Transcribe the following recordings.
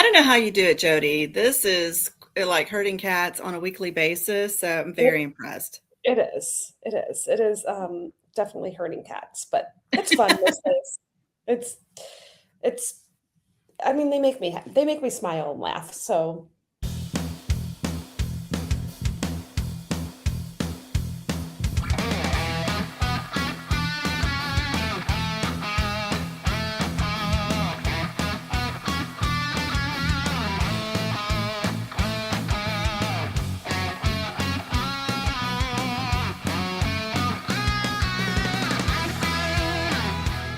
don't know how you do it, Jody. This is like herding cats on a weekly basis, so I'm It, very impressed. it is. It is. It is definitely hurting cats, but it's fun most days. It's it's I mean they make me smile and laugh. So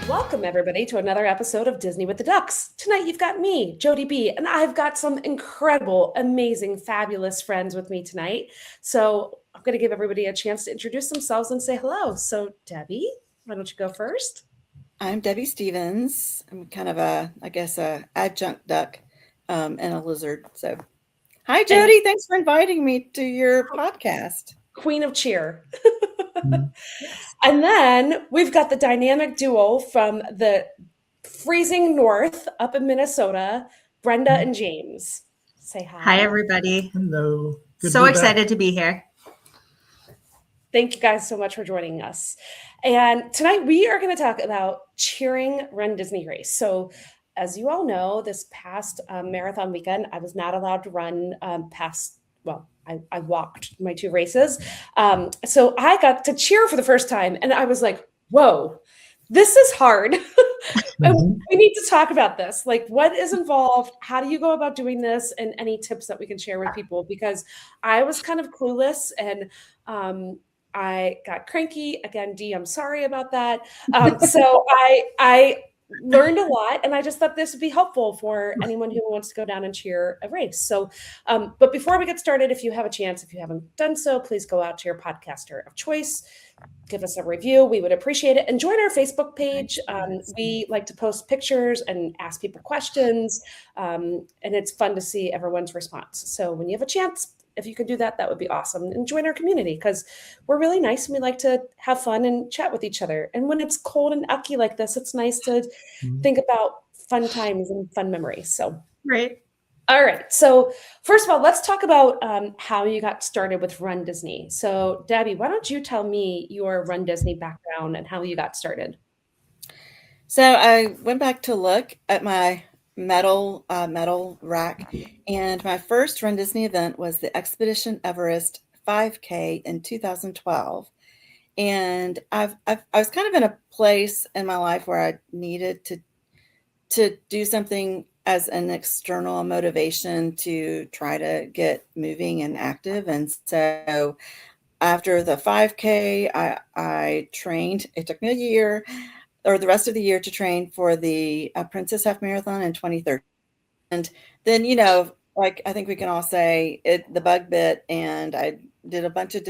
welcome everybody to another episode of Disney with the Ducks. Tonight you've got me, Jodie B, and I've got some incredible, amazing, fabulous friends with me tonight. So I'm going to give everybody a chance to introduce themselves and say hello. So Debbie, why don't you go first? I'm Debbie Stevens. I'm kind of a adjunct duck and a lizard. So, hi, Jody. Thanks for inviting me to your podcast. Queen of chEAR. And then we've got the dynamic duo from the freezing north up in Minnesota, Brenda and James. Say hi. Hi, everybody. Hello. Good so excited to be here. Thank you guys so much for joining us. And tonight we are going to talk about cheering Run Disney race. So as you all know, this past marathon weekend, I was not allowed to run I walked my 2 races. So I got to cheer for the first time. And I was like, whoa, this is hard. And we need to talk about this. Like, what is involved? How do you go about doing this? And any tips that we can share with people? Because I was kind of clueless and I got cranky. Again, Dee, I'm sorry about that. So I learned a lot, and I just thought this would be helpful for anyone who wants to go down and cheer a race. So, but before we get started, if you have a chance, if you haven't done so, please go out to your podcaster of choice, give us a review. We would appreciate it. And join our Facebook page. We like to post pictures and ask people questions, and it's fun to see everyone's response. So when you have a chance, if you could do that, that would be awesome. And join our community because we're really nice and we like to have fun and chat with each other. And when it's cold and ucky like this, it's nice to think about fun times and fun memories. So, right. All right. So first of all, let's talk about how you got started with Run Disney. So Debbie, why don't you tell me your Run Disney background and how you got started? So I went back to look at my medal rack, and my first Run Disney event was the Expedition Everest 5K in 2012. And I was kind of in a place in my life where I needed to do something as an external motivation to try to get moving and active. And so after the 5K, I trained. It took me a year or the rest of the year to train for the Princess Half Marathon in 2013. And then, like I think we can all say the bug bit, and I did a bunch of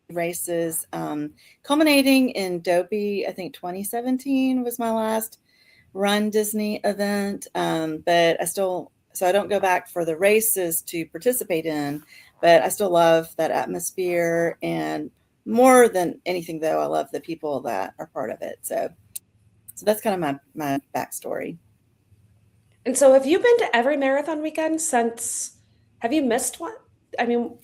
races, culminating in Dopey. I think 2017 was my last Run Disney event. But so I don't go back for the races to participate in, but I still love that atmosphere. And more than anything, though, I love the people that are part of it. So that's kind of my backstory. And so have you been to every marathon weekend since, have you missed one? I mean,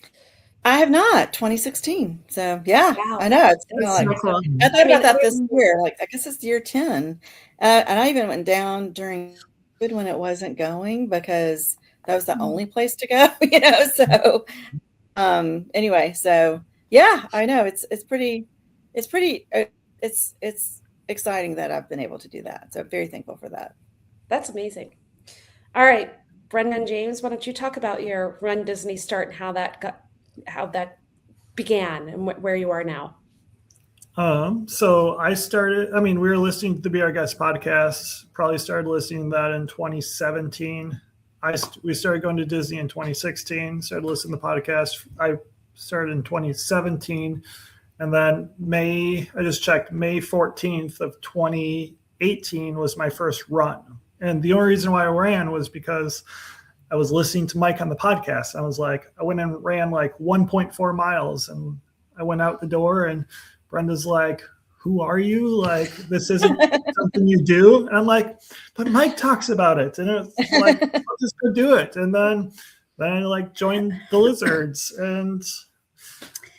I have not, 2016. So yeah, wow. I know. It's so cool. I thought about that this year. Like, I guess it's year 10. And I even went down during COVID when it wasn't going because that was the only place to go, so anyway, so yeah, I know it's exciting that I've been able to do that. So I'm very thankful for that. That's amazing. All right, Brenda and James, why don't you talk about your Run Disney start and how that began and where you are now? So I started, we were listening to the Be Our Guest podcast, probably started listening to that in 2017. We started going to Disney in 2016, started listening to the podcast. I started in 2017. And then I just checked, May 14th of 2018 was my first run. And the only reason why I ran was because I was listening to Mike on the podcast. I was like, I went and ran like 1.4 miles, and I went out the door, and Brenda's like, who are you? Like, this isn't something you do. And I'm like, but Mike talks about it. And it's like, I'll just go do it. And then I like joined the Lizards. And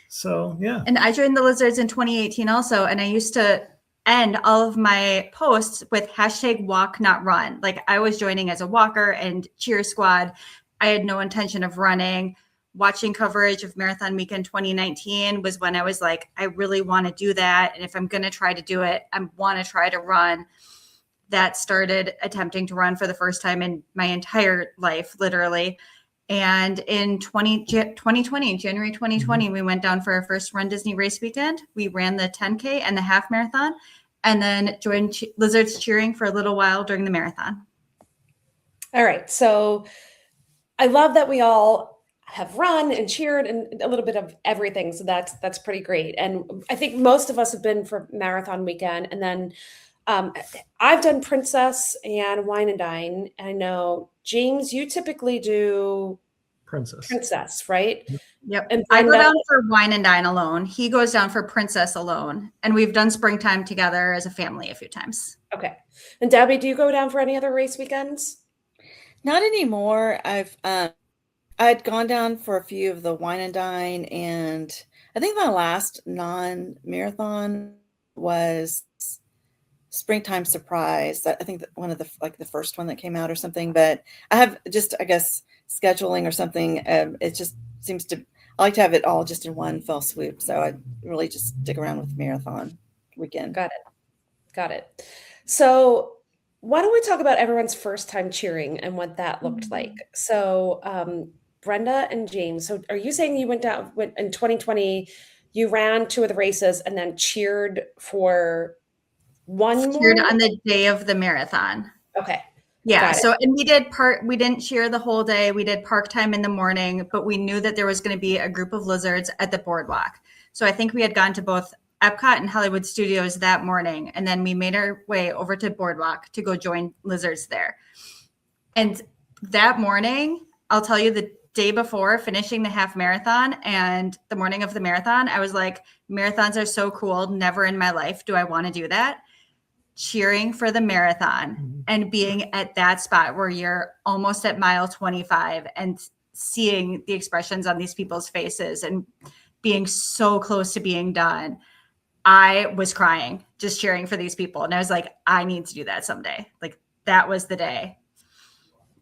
so, yeah. And I joined the Lizards in 2018 also. And I used to end all of my posts with hashtag walk, not run. Like I was joining as a walker and cheer squad. I had no intention of running. Watching coverage of Marathon Weekend 2019 was when I was like, I really want to do that. And if I'm going to try to do it, I want to try to run. That started attempting to run for the first time in my entire life, literally. And in January 2020, we went down for our first runDisney race weekend. We ran the 10K and the half marathon, and then joined Lizards cheering for a little while during the marathon. All right. So I love that we all have run and cheered and a little bit of everything. So that's pretty great. And I think most of us have been for Marathon Weekend. And then I've done Princess and Wine and Dine. And I know, James, you typically do Princess, right? Yep. And I go Brenda, down for Wine and Dine alone. He goes down for Princess alone. And we've done Springtime together as a family a few times. okay. And Debbie, do you go down for any other race weekends? Not anymore. I'd gone down for a few of the Wine and Dine, and I think my last non-marathon was Springtime Surprise. I think that one of the first one that came out or something. But I have just, I guess, scheduling or something. It just seems to, I like to have it all just in one fell swoop. So I really just stick around with Marathon Weekend. Got it. So why don't we talk about everyone's first time cheering and what that looked like? So Brenda and James, so are you saying you went in 2020, you ran 2 of the races and then cheered for one Cheered more? on the day of the marathon. Okay. Yeah. So, and we didn't cheer the whole day. We did park time in the morning, but we knew that there was going to be a group of Lizards at the boardwalk. So I think we had gone to both Epcot and Hollywood Studios that morning. And then we made our way over to boardwalk to go join Lizards there. And that morning, I'll tell you, the day before finishing the half marathon and the morning of the marathon, I was like, marathons are so cool. Never in my life do I want to do that. Cheering for the marathon and being at that spot where you're almost at mile 25 and seeing the expressions on these people's faces and being so close to being done. I was crying just cheering for these people. And I was like, I need to do that someday. Like that was the day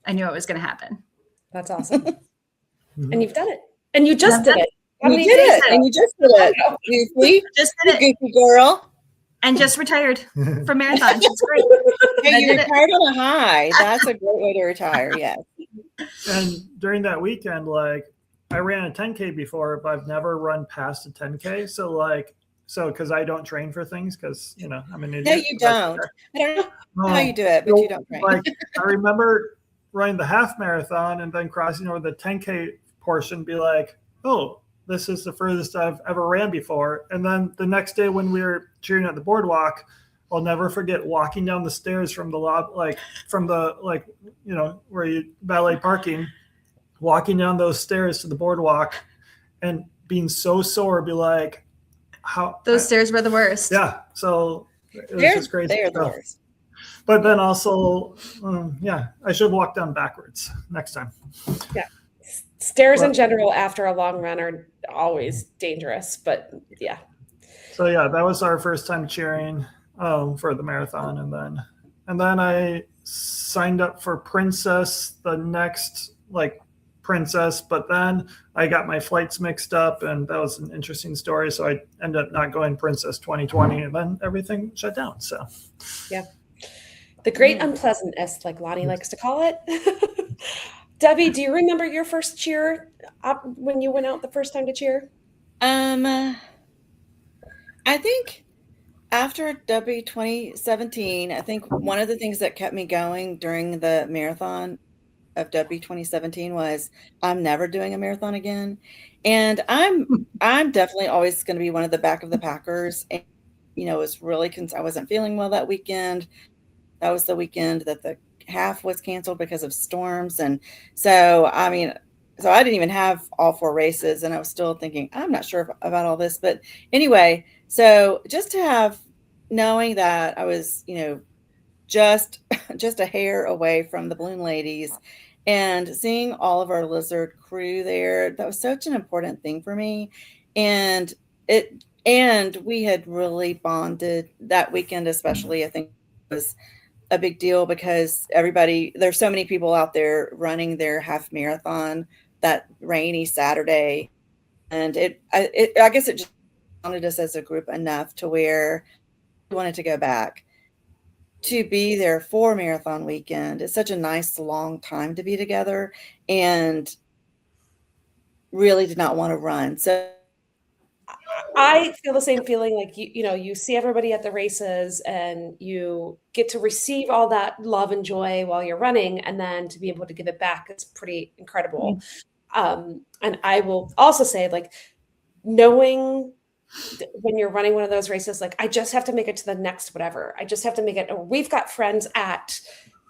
I knew it was going to happen. That's awesome. And you've done it. And you just did it. You did it. And you just did it. You see? Just did it. Goofy girl. And just retired from marathons. It's great. Hey, you retired on a high. That's a great way to retire. Yes. And during that weekend, like I ran a 10K before, but I've never run past a 10K. So because I don't train for things, because I'm an idiot. No, you don't. I don't know how you do it, but you don't train. Like I remember running the half marathon and then crossing over the 10K portion, be like, oh, this is the furthest I've ever ran before. And then the next day when we were cheering at the boardwalk, I'll never forget walking down the stairs from the where you valet parking, walking down those stairs to the boardwalk and being so sore, be like, those stairs were the worst. Yeah. So it was just crazy. They're the worst. But then also, I should walk down backwards next time. Yeah. Stairs in general after a long run are always dangerous, but yeah. So yeah, that was our first time cheering for the marathon, and then I signed up for Princess the next Princess, but then I got my flights mixed up, and that was an interesting story. So I ended up not going Princess 2020, and then everything shut down. So yeah, the great unpleasantness, like Lonnie likes to call it. Debbie, do you remember your first cheer when you went out the first time to cheer? I think after Debbie 2017, I think one of the things that kept me going during the marathon of Debbie 2017 was I'm never doing a marathon again. And I'm definitely always going to be one of the back of the packers. And, it was really, I wasn't feeling well that weekend. That was the weekend that the half was canceled because of storms. And so I didn't even have all 4 races, and I was still thinking, I'm not sure about all this, but anyway, so just to have knowing that I was, just just a hair away from the balloon ladies and seeing all of our lizard crew there, that was such an important thing for me. And we had really bonded that weekend, especially. I think it was a big deal because there's so many people out there running their half marathon that rainy Saturday. And I guess it just bonded us as a group enough to where we wanted to go back to be there for marathon weekend. It's such a nice long time to be together, and really did not want to run. So I feel the same feeling. Like you see everybody at the races and you get to receive all that love and joy while you're running, and then to be able to give it back is pretty incredible. And I will also say, like, knowing when you're running one of those races, like, I just have to make it to the next whatever. I just have to make it. Or we've got friends at,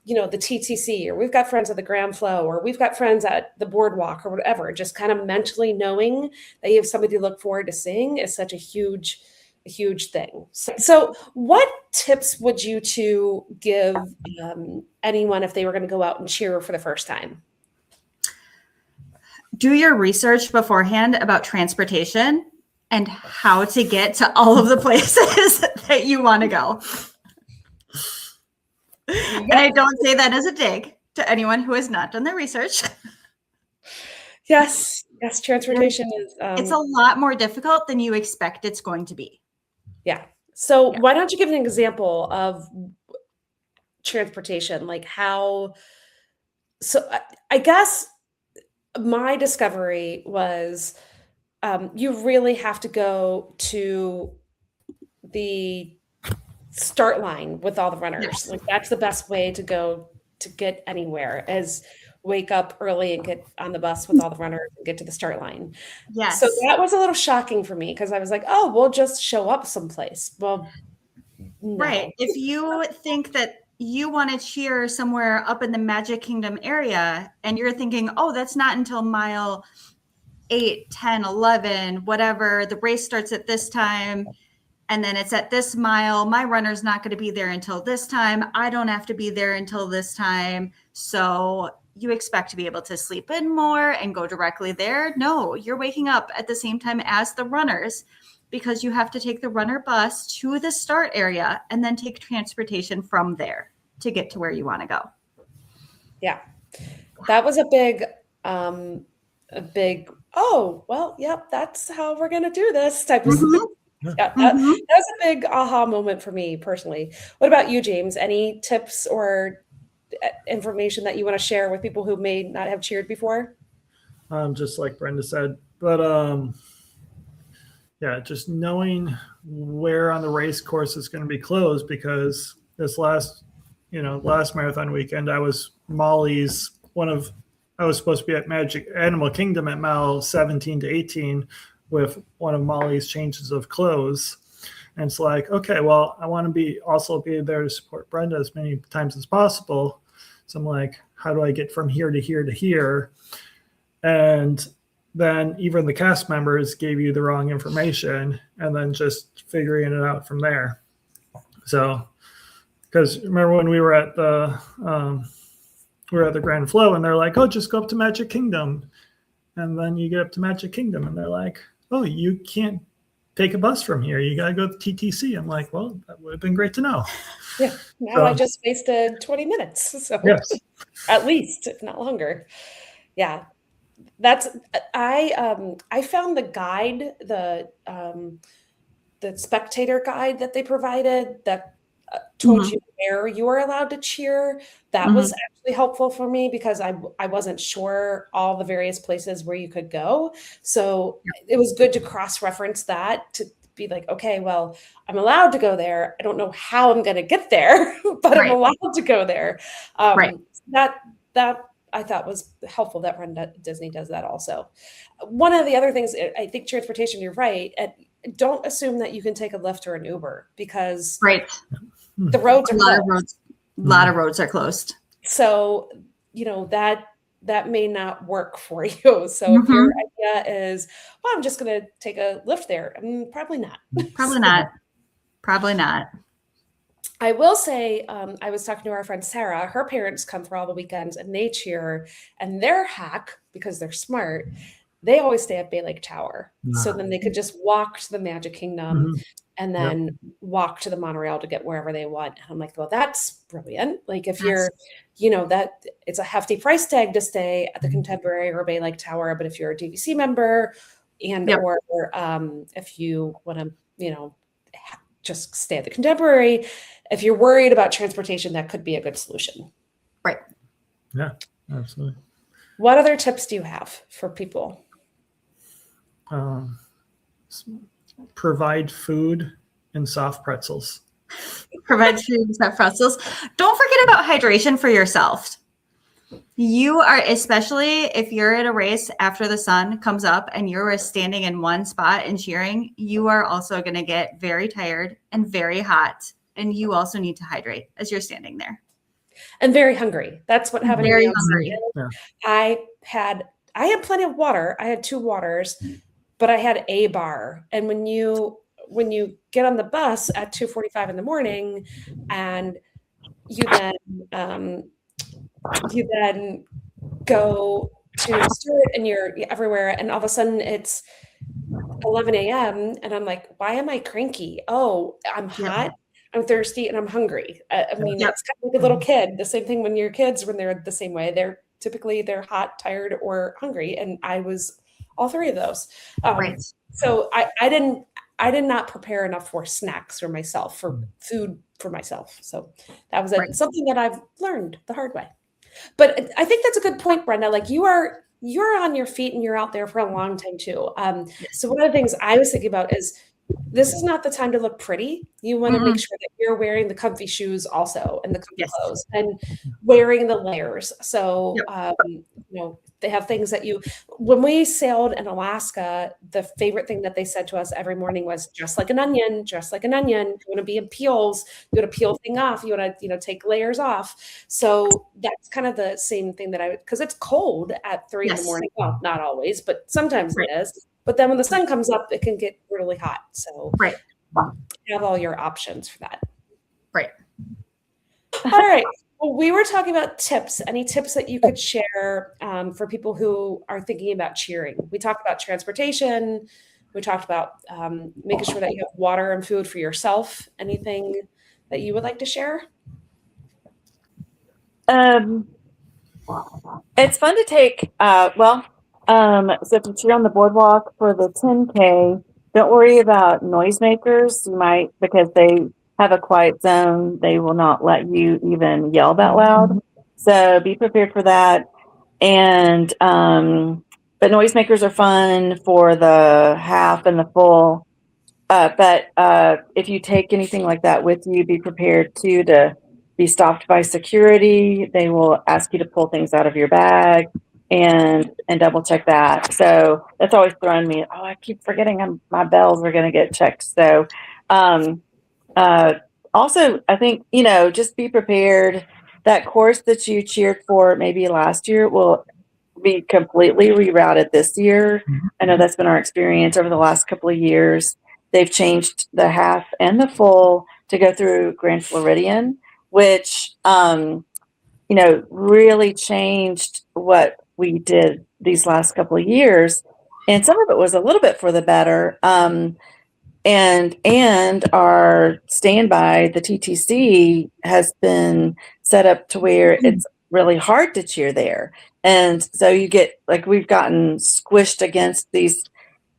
the TTC, or we've got friends at the Grand Flow, or we've got friends at the boardwalk, or whatever. Just kind of mentally knowing that you have somebody to look forward to seeing is such a huge thing. So what tips would you two give anyone if they were going to go out and cheer for the first time? Do your research beforehand about transportation and how to get to all of the places that you want to go. And I don't say that as a dig to anyone who has not done their research. Yes, transportation is it's a lot more difficult than you expect it's going to be. Yeah. So why don't you give an example of transportation, like how? So I guess my discovery was you really have to go to the start line with all the runners. Yes. Like, that's the best way to go to get anywhere, is wake up early and get on the bus with all the runners and get to the start line. Yes. So that was a little shocking for me, because I was like, oh, we'll just show up someplace. Well, no. Right. If you think that you want to cheer somewhere up in the Magic Kingdom area and you're thinking, oh, that's not until mile 8, 10, 11, whatever, the race starts at this time, and then it's at this mile, my runner's not going to be there until this time, I don't have to be there until this time, so you expect to be able to sleep in more and go directly there. No, you're waking up at the same time as the runners, because you have to take the runner bus to the start area and then take transportation from there to get to where you want to go. Yeah, that was a big, oh, well, yep, that's how we're going to do this type of stuff. Yeah, that was a big aha moment for me personally. What about you, James? Any tips or information that you want to share with people who may not have cheered before? Just like Brenda said, but yeah, just knowing where on the race course is going to be closed, because this last marathon weekend, I was supposed to be at Magic Animal Kingdom at mile 17 to 18 with one of Molly's changes of clothes. And it's like, okay, well, I want to be there to support Brenda as many times as possible. So I'm like, how do I get from here to here to here? And then even the cast members gave you the wrong information, and then just figuring it out from there. So, because remember when we were at the Grand Flow, and they're like, oh, just go up to Magic Kingdom. And then you get up to Magic Kingdom and they're like, oh, you can't take a bus from here. You got to go to the TTC. I'm like, well, that would have been great to know. Yeah. Now I just wasted 20 minutes. So yes. At least, if not longer. Yeah. I found the guide, the spectator guide that they provided that told you where you were allowed to cheer. That was actually helpful for me, because I wasn't sure all the various places where you could go. So it was good to cross-reference that, to be like, okay, well, I'm allowed to go there. I don't know how I'm going to get there, but I'm allowed to go there. That I thought was helpful that runDisney does that also. One of the other things, I think transportation, you're right. Don't assume that you can take a Lyft or an Uber, because the roads are closed. A lot of roads are closed. So, that may not work for you. So if your idea is, well, I'm just going to take a Lyft there, probably not. Probably not. I will say, I was talking to our friend Sarah. Her parents come for all the weekends and they cheer. And their hack, because they're smart, they always stay at Bay Lake Tower. So then they could just walk to the Magic Kingdom Mhm. and then walk to the monorail to get wherever they want. And I'm like, well, that's brilliant. Like if you're, that it's a hefty price tag to stay at the Contemporary or Bay Lake Tower. But if you're a DVC member and or if you want to, just stay at the Contemporary, if you're worried about transportation, that could be a good solution. Right. Yeah, absolutely. What other tips do you have for people? Provide food and soft pretzels. Provide food and soft pretzels. Don't forget about hydration for yourself. You are, especially if you're at a race after the sun comes up and you're standing in one spot and cheering, you are also going to get very tired and very hot. And you also need to hydrate as you're standing there. And very hungry. That's what happened. Very hungry. Yeah. I had plenty of water. I had 2 waters, but I had a bar. And when you get on the bus at 2:45 in the morning and you then go to the store and you're everywhere and all of a sudden it's 11 a.m. and I'm like, why am I cranky? Oh, I'm hot, I'm thirsty, and I'm hungry. I mean, it's kind of like a little kid. The same thing when your kids, when they're the same way, they're hot, tired, or hungry. And I was all 3 of those. Right. So I did not prepare enough for snacks for myself, for food for myself. So that was something that I've learned the hard way. But I think that's a good point, Brenda. Like you're on your feet and you're out there for a long time too. So one of the things I was thinking about is this is not the time to look pretty. You want to make sure that you're wearing the comfy shoes also and the comfy clothes and wearing the layers. So, they have things that when we sailed in Alaska, the favorite thing that they said to us every morning was just like an onion, just like an onion. You want to be in peels, you want to peel thing off, you want to, take layers off. So that's kind of the same thing because it's cold at 3 in the morning. Well, not always, but sometimes it is. But then when the sun comes up, it can get really hot. So you have all your options for that. Right. All right. Well, we were talking about tips. Any tips that you could share for people who are thinking about cheering? We talked about transportation. We talked about making sure that you have water and food for yourself. Anything that you would like to share? It's fun to take, so if you cheer on the boardwalk for the 10K, don't worry about noisemakers. You might, because they have a quiet zone, they will not let you even yell that loud. So be prepared for that. And, but noisemakers are fun for the half and the full. But if you take anything like that with you, be prepared to be stopped by security. They will ask you to pull things out of your bag and double check that. So that's always thrown me. Oh, I keep forgetting my bells are going to get checked. So also, I think, just be prepared. That course that you cheered for maybe last year will be completely rerouted this year. I know that's been our experience over the last couple of years. They've changed the half and the full to go through Grand Floridian, which, really changed what we did these last couple of years. And some of it was a little bit for the better. And our standby, the TTC, has been set up to where it's really hard to cheer there. And so you get, we've gotten squished against these,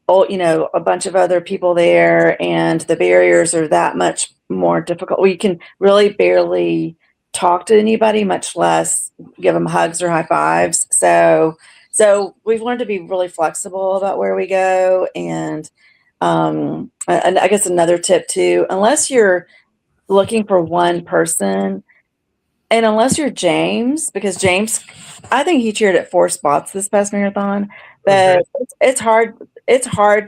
a bunch of other people there, and the barriers are that much more difficult. We can really barely talk to anybody, much less give them hugs or high fives. So we've learned to be really flexible about where we go. And I guess another tip too, unless you're looking for one person, and unless you're James, because James, I think he cheered at 4 spots this past marathon, but it's hard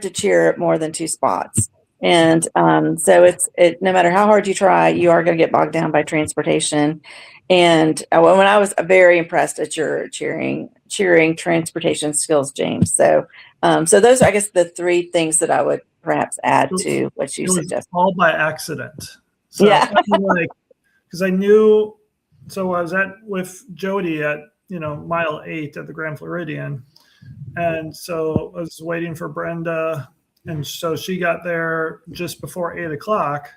to cheer at more than 2 spots. And so no matter how hard you try, you are going to get bogged down by transportation. And when I was very impressed at your cheering transportation skills, James. So those are, I guess, the 3 things that I would perhaps add to what you suggest. All by accident. So because I knew, so I was with Jodie at, mile 8 at the Grand Floridian. And so I was waiting for Brenda. And so she got there just before 8 o'clock,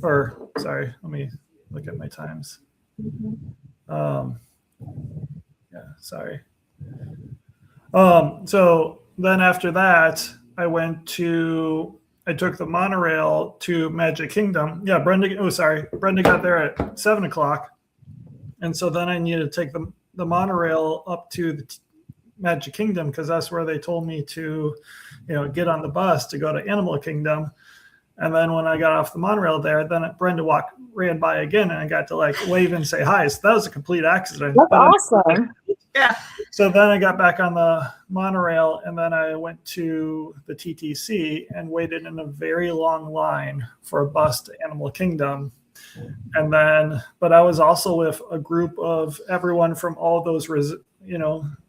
or sorry, let me look at my times. Sorry. So then after that, I took the monorail to Magic Kingdom. Yeah, Brenda got there at 7 o'clock. And so then I needed to take the monorail up to the Magic Kingdom, because that's where they told me to, get on the bus to go to Animal Kingdom. And then when I got off the monorail there, then Brenda ran by again, and I got to wave and say hi. So that was a complete accident. That's awesome. Yeah. So then I got back on the monorail, and then I went to the TTC and waited in a very long line for a bus to Animal Kingdom. And then, but I was also with a group of everyone from all those,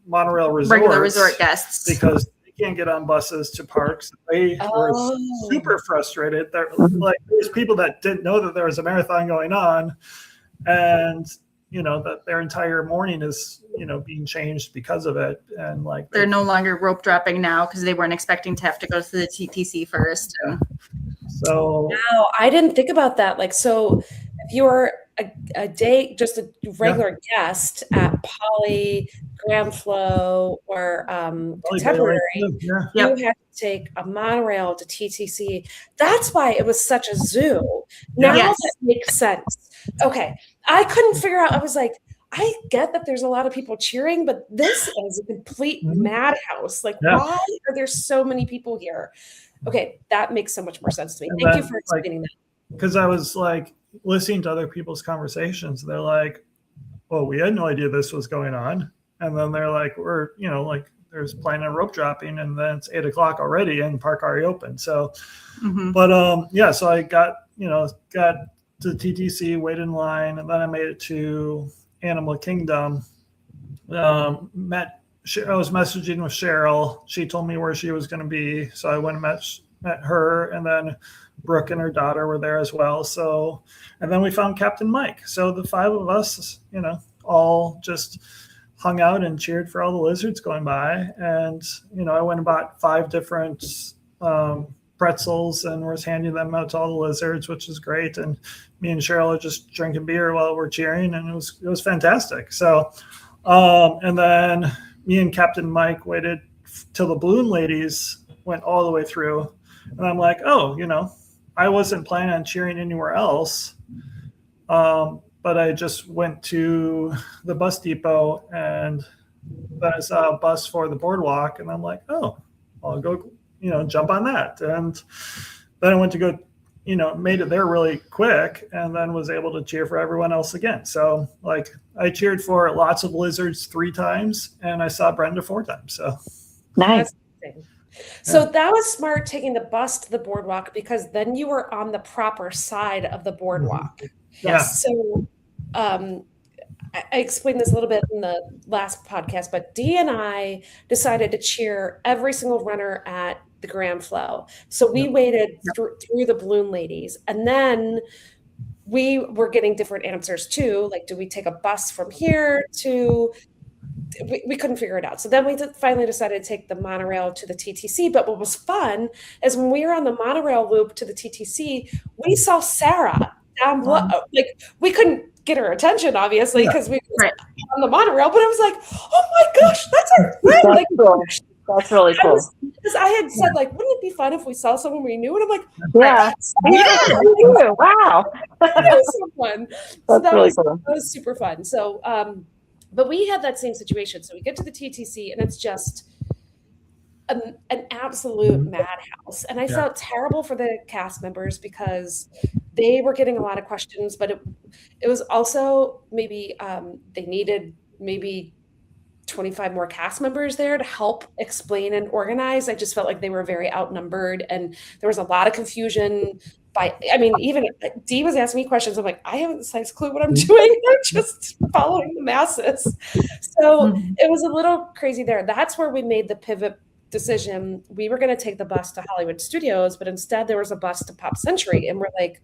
monorail resorts. Regular resort guests. Because they can't get on buses to parks. They were super frustrated. There's people that didn't know that there was a marathon going on, and that their entire morning is being changed because of it. And they're no longer rope dropping now because they weren't expecting to have to go to the TTC first. So wow, I didn't think about that. So if you're a day, just a regular guest at Poly, Grand Flow, or Contemporary, you had to take a monorail to TTC. That's why it was such a zoo. Now that makes sense. Okay. I couldn't figure out. I was like, I get that there's a lot of people cheering, but this is a complete madhouse. Why are there so many people here? Okay, that makes so much more sense to me. Thank you for explaining that. Because I was listening to other people's conversations. They're like, "Well, we had no idea this was going on," and then they're like, "We're there's planning on rope dropping, and then it's 8 o'clock already, and park already open." So, but so I got to TTC, waited in line, and then I made it to Animal Kingdom. I was messaging with Cheryl. She told me where she was going to be, so I went and met her, and then Brooke and her daughter were there as well. So, and then we found Captain Mike. So the 5 of us, all just hung out and cheered for all the lizards going by. And I went and bought 5 different pretzels and was handing them out to all the lizards, which is great. And me and Cheryl are just drinking beer while we're cheering, and it was fantastic. So, and then me and Captain Mike waited till the balloon ladies went all the way through, and I'm like, I wasn't planning on cheering anywhere else, but I just went to the bus depot, and then I saw a bus for the boardwalk, and I'm like, I'll go jump on that. And then I went to go, made it there really quick, and then was able to cheer for everyone else again. So I cheered for lots of lizards 3 times, and I saw Brenda 4 times. So nice. So that was smart, taking the bus to the boardwalk, because then you were on the proper side of the boardwalk. Yes. So I explained this a little bit in the last podcast, but Dee and I decided to cheer every single runner at the Grand Flow. So we waited through the balloon ladies, and then we were getting different answers too. Do we take a bus from here to? We couldn't figure it out. So then we finally decided to take the monorail to the TTC. But what was fun is when we were on the monorail loop to the TTC, we saw Sarah down below. We couldn't get her attention, obviously, because we were on the monorail. But it was like, oh my gosh, that's our friend. That's really cool. Because I had said, wouldn't it be fun if we saw someone we knew? And I'm like, yeah. Wow. That was so fun. That's really cool. That was super fun. So, but we had that same situation. So we get to the TTC, and it's just an absolute madhouse. And I felt terrible for the cast members because they were getting a lot of questions, but it was also maybe they needed maybe 25 more cast members there to help explain and organize. I just felt like they were very outnumbered, and there was a lot of confusion. Even Dee was asking me questions. I'm like, I haven't the slightest clue what I'm doing. I'm just following the masses. So it was a little crazy there. That's where we made the pivot decision. We were going to take the bus to Hollywood Studios, but instead there was a bus to Pop Century. And we're like,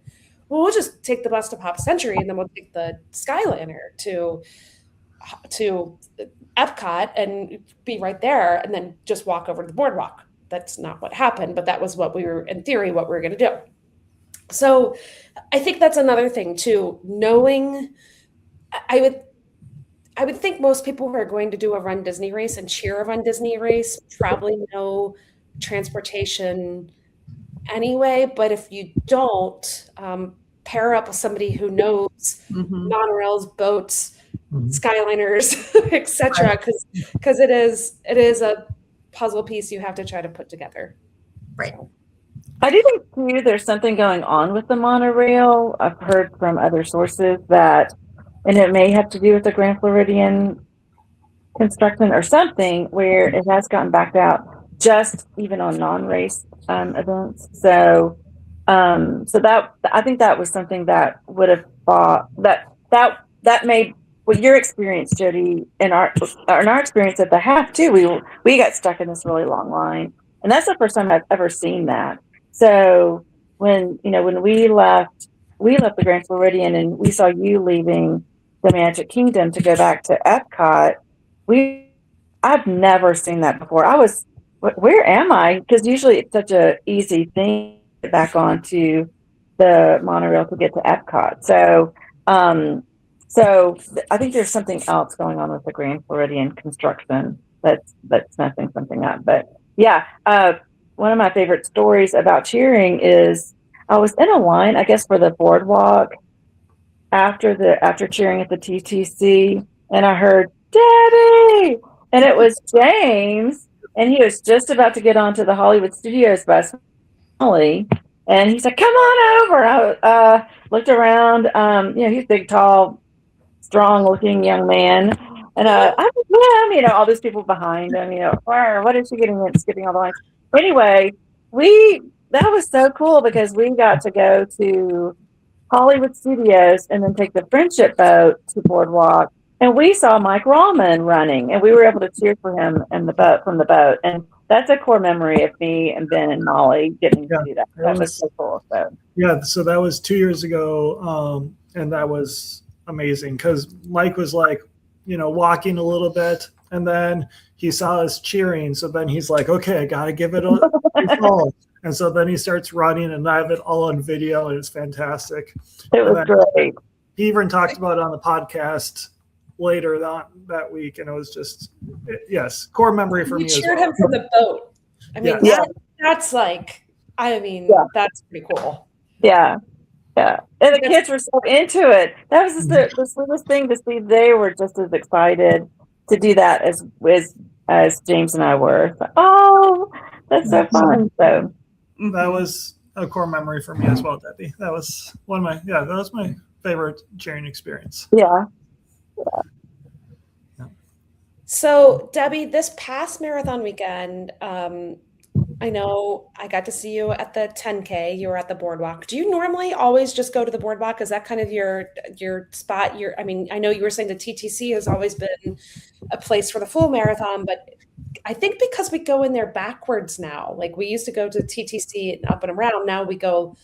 well, we'll just take the bus to Pop Century and then we'll take the Skyliner to Epcot and be right there and then just walk over to the boardwalk. That's not what happened, but that was what we were, in theory, what we were going to do. So I think that's another thing too, knowing, I would think most people who are going to do a Run Disney race and cheer a Run Disney race probably know transportation anyway, but if you don't, pair up with somebody who knows monorails, boats, Skyliners, etc., because it is a puzzle piece you have to try to put together. Right. I do think too there's something going on with the monorail. I've heard from other sources that, and it may have to do with the Grand Floridian construction or something, where it has gotten backed out just even on non-race events. So that, I think that was something that would have thought that made, well, your experience, Jodie, and our experience at the half too, we got stuck in this really long line, and that's the first time I've ever seen that. So when we left the Grand Floridian and we saw you leaving the Magic Kingdom to go back to Epcot, I've never seen that before. I was, where am I? Because usually it's such a easy thing to get back onto the monorail to get to Epcot. So I think there's something else going on with the Grand Floridian construction that's messing something up. But yeah, one of my favorite stories about cheering is I was in a line, I guess, for the boardwalk after cheering at the TTC, and I heard Debbie, and it was James, and he was just about to get onto the Hollywood Studios bus, and he said, "Come on over." I looked around. He's big, tall, strong-looking young man, and I was him. All those people behind him. What is she getting in? Skipping all the lines. Anyway, that was so cool because we got to go to Hollywood Studios and then take the friendship boat to Boardwalk, and we saw Mike Rahman running, and we were able to cheer for him from the boat, and that's a core memory of me and Ben and Molly getting to do that. That was so cool. So that was 2 years ago, and that was amazing because Mike was like, walking a little bit, and then he saw us cheering, so then he's like, okay, I gotta give it a go. And so then he starts running, and I have it all on video, and it's fantastic. It was great. He even talked about it on the podcast later that week, and it was just, yes, core memory for me. You cheered him from the boat. I mean, that's like, that's pretty cool. Yeah. Yeah. And the kids were so into it. That was just the sweetest thing to see. They were just as excited to do that as James and I were. So, oh, that's so fun. So that was a core memory for me as well, Debbie. That was that was my favorite cheering experience. Yeah. So, Debbie, this past marathon weekend, I know I got to see you at the 10K. You were at the boardwalk. Do you normally always just go to the boardwalk? Is that kind of your spot? I know you were saying the TTC has always been a place for the full marathon, but I think because we go in there backwards now, like we used to go to TTC and up and around. Now we go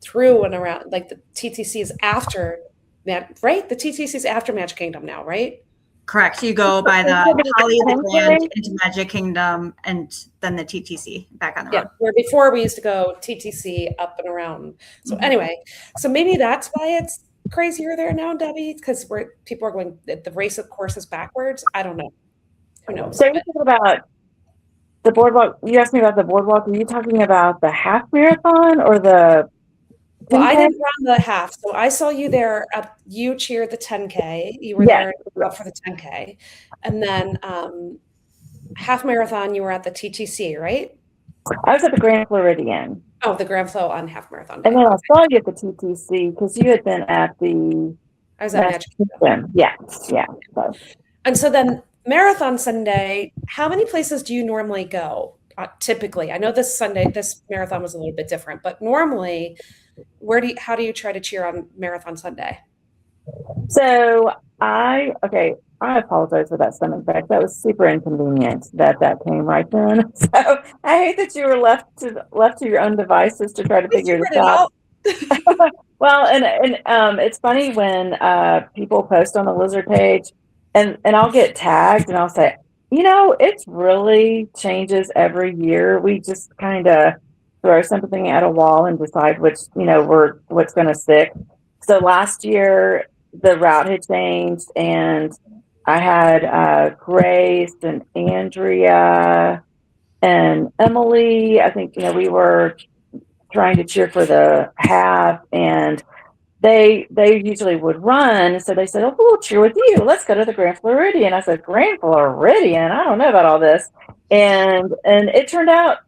through and around. Like the TTC is after that, right? The TTC is after Magic Kingdom now, right? Correct. You go by the Hollywood Grand into Magic Kingdom and then the TTC back on the road. Yeah, where before we used to go TTC up and around. So anyway, so maybe that's why it's crazier there now, Debbie, because people are going, the race of course is backwards. I don't know. Who knows? So you're talking about the boardwalk. You asked me about the boardwalk. Are you talking about the half marathon or the? Well, I didn't run the half, so I saw you there. You cheered the 10K. You were there up for the 10K, and then half marathon. You were at the TTC, right? I was at the Grand Floridian. Oh, the Grand Flow on half marathon. And then I saw you at the TTC because you had been at the. I was at Magic Kingdom. Yeah. So. And so then Marathon Sunday. How many places do you normally go? Typically, I know this marathon was a little bit different, but normally. How do you try to cheer on Marathon Sunday? So I apologize for that stomach bug. That was super inconvenient that came right then. So I hate that you were left to your own devices to try to figure this out. Well, and it's funny when people post on the Lizard page, and I'll get tagged, and I'll say, it's really changes every year. We just kind of throw something at a wall and decide what's going to stick. So last year the route had changed, and I had Grace and Andrea and Emily. I think we were trying to cheer for the half, and they usually would run. So they said, "Oh, we'll cheer with you. Let's go to the Grand Floridian." I said, "Grand Floridian? I don't know about all this." And it turned out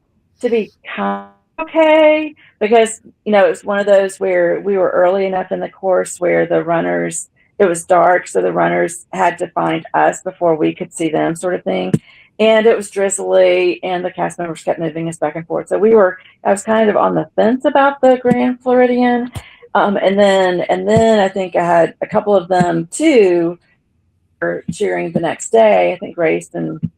to be kind of okay, because it was one of those where we were early enough in the course where it was dark, so the runners had to find us before we could see them, sort of thing. And it was drizzly, and the cast members kept moving us back and forth. So I was kind of on the fence about the Grand Floridian. And then I think I had a couple of them too for cheering the next day. I think Grace and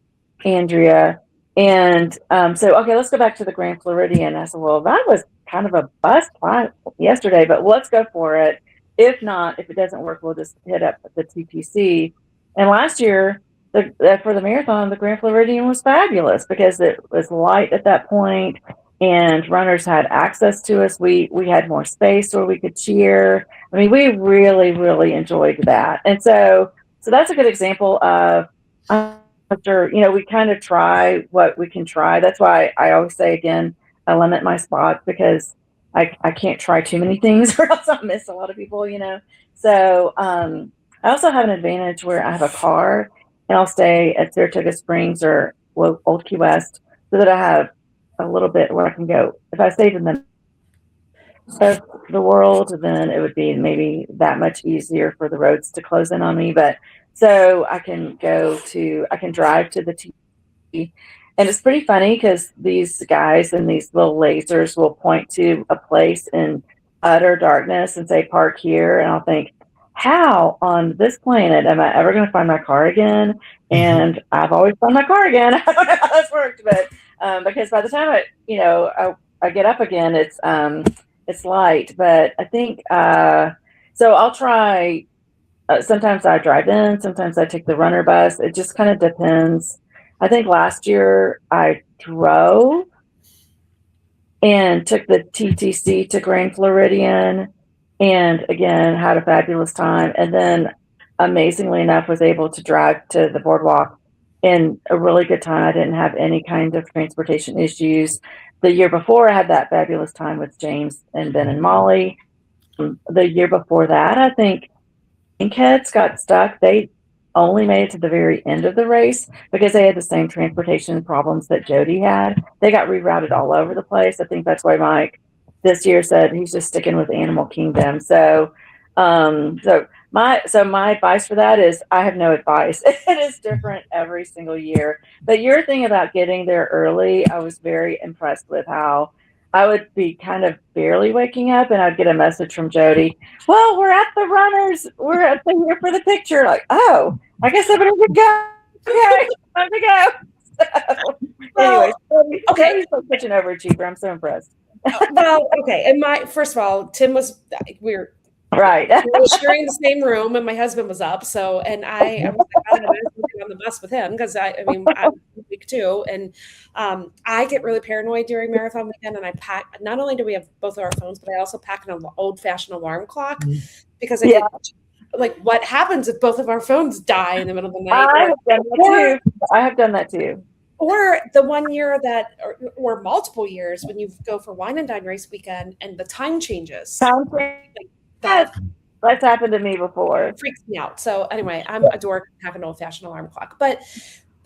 Andrea. And so, okay, let's go back to the Grand Floridian. I said, well, that was kind of a bust yesterday, but let's go for it. If not, if it doesn't work, we'll just hit up the TPC. And last year, for the marathon, the Grand Floridian was fabulous because it was light at that point, and runners had access to us. We had more space where we could cheer. I mean, we really, really enjoyed that. And so that's a good example of after, we kind of try what we can try. That's why I always say, again, I limit my spots, because I can't try too many things or else I'll miss a lot of people, So I also have an advantage where I have a car, and I'll stay at Saratoga Springs or Old Key West, so that I have a little bit where I can go. If I stayed in of the world, then it would be maybe that much easier for the roads to close in on me. But so I can drive to the TV, and it's pretty funny because these guys and these little lasers will point to a place in utter darkness and say, "Park here," and I'll think, how on this planet am I ever going to find my car again? And I've always found my car again. I don't know how this worked, but because by the time I get up again, it's light. But I think so. I'll try. Sometimes I drive in. Sometimes I take the runner bus. It just kind of depends. I think last year I drove and took the TTC to Grand Floridian, and again had a fabulous time. And then, amazingly enough, was able to drive to the boardwalk in a really good time. I didn't have any kind of transportation issues. The year before, I had that fabulous time with James and Ben and Molly. The year before that, I think kids got stuck. They only made it to the very end of the race because they had the same transportation problems that Jodie had. They got rerouted all over the place. I think that's why Mike this year said he's just sticking with Animal Kingdom. So my advice for that is I have no advice. It is different every single year. But your thing about getting there early, I was very impressed with how I would be kind of barely waking up, and I'd get a message from Jodie. Well, we're at the runners. We're at here for the picture. Like, oh, I guess I better go. Okay, time to go. So, anyway, okay, he's such an overachiever. I'm so impressed. Well, okay, and first of all, Tim was we're right. We were sharing the same room, and my husband was up. So, and I was like, oh, I was on the bus with him because I'm week too, and I get really paranoid during marathon weekend, and I pack. Not only do we have both of our phones, but I also pack an old-fashioned alarm clock because like, what happens if both of our phones die in the middle of the night? I have done that too. Or the one year or multiple years when you go for Wine and Dine race weekend and the time changes. That's happened to me before. It freaks me out. So anyway, I'm a dork, have an old-fashioned alarm clock. But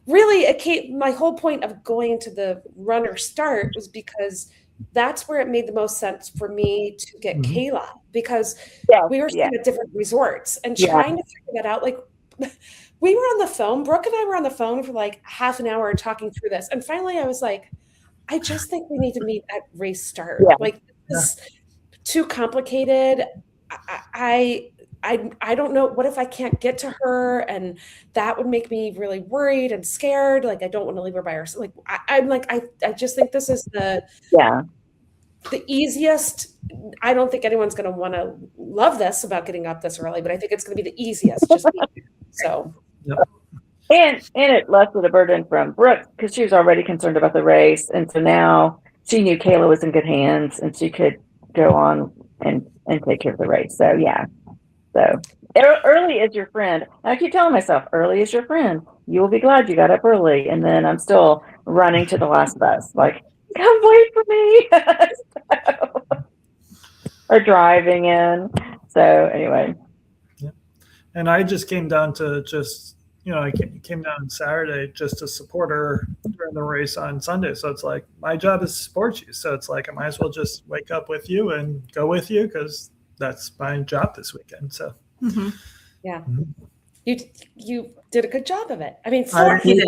really, my whole point of going to the runner start was because that's where it made the most sense for me to get Kayla, because we were staying at different resorts and trying to figure that out. Like, we were on the phone. Brooke and I were on the phone for like half an hour talking through this. And finally I was like, I just think we need to meet at race start. Yeah. Like, this is too complicated. I don't know. What if I can't get to her? And that would make me really worried and scared. Like, I don't want to leave her by herself. Like, I just think this is the the easiest. I don't think anyone's going to want to love this about getting up this early, but I think it's going to be the easiest. Just so. Yep. And it lessened the burden from Brooke because she was already concerned about the race, and so now she knew Kayla was in good hands, and she could go on and take care of the race. So yeah, so early is your friend. I keep telling myself, early is your friend. You will be glad you got up early, and then I'm still running to the last bus, like, come wait for me, or driving in. So anyway, And I just came down to I came down Saturday just to support her during the race on Sunday. So it's like, my job is to support you. So it's like, I might as well just wake up with you and go with you because that's my job this weekend. So, yeah, you did a good job of it. I mean, I really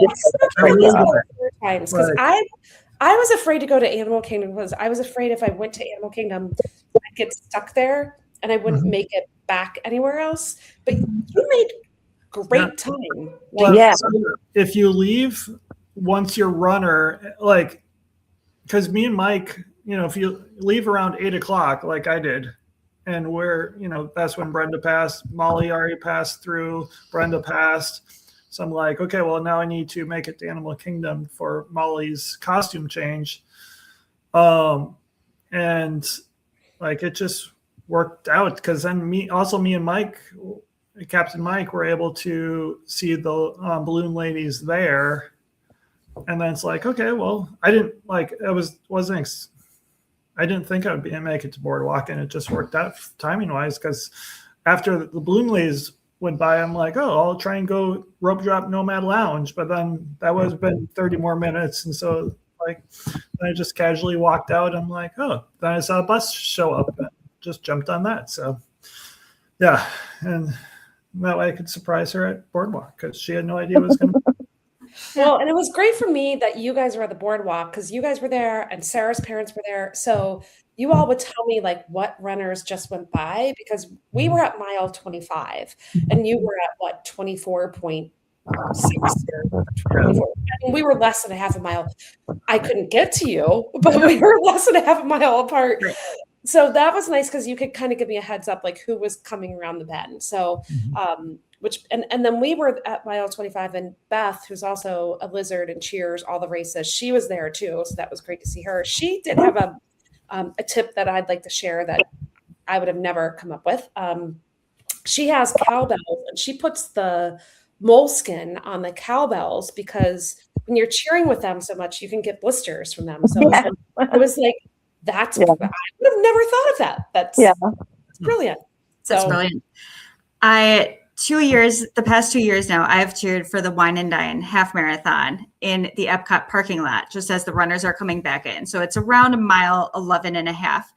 times because I was afraid to go to Animal Kingdom because I was afraid if I went to Animal Kingdom, I'd get stuck there and I wouldn't make it back anywhere else. But you made great time. So if you leave once you're runner, like, because me and Mike, if you leave around 8:00, like I did, and that's when Brenda passed, Molly already passed through, Brenda passed. So I'm like, okay, well, now I need to make it to Animal Kingdom for Molly's costume change. And like, it just worked out because then me and Mike, Captain Mike, were able to see the balloon ladies there. And then it's like, okay, well, I didn't think I would make it to Boardwalk, and it just worked out timing wise because after the balloon ladies went by, I'm like, oh, I'll try and go rope drop Nomad Lounge, but then that was been 30 more minutes, and so like I just casually walked out. I'm like, oh, then I saw a bus show up and just jumped on that. So yeah, and that way I could surprise her at Boardwalk because she had no idea what was going to. Well, and it was great for me that you guys were at the Boardwalk because you guys were there and Sarah's parents were there. So you all would tell me like what runners just went by because we were at mile 25 and you were at what, 24.6 or 24. I mean, we were less than a half a mile. I couldn't get to you, but we were less than a half a mile apart. So that was nice because you could kind of give me a heads up like who was coming around the bend. So and then we were at mile 25 and Beth, who's also a lizard and cheers all the races, she was there too. So that was great to see her. She did have a tip that I'd like to share that I would have never come up with. She has cowbells and she puts the moleskin on the cowbells because when you're cheering with them so much, you can get blisters from them. So it was like, I would have never thought of that. That's brilliant. That's brilliant. The past 2 years now, I've cheered for the Wine and Dine half marathon in the Epcot parking lot, just as the runners are coming back in. So it's around a mile 11 and a half.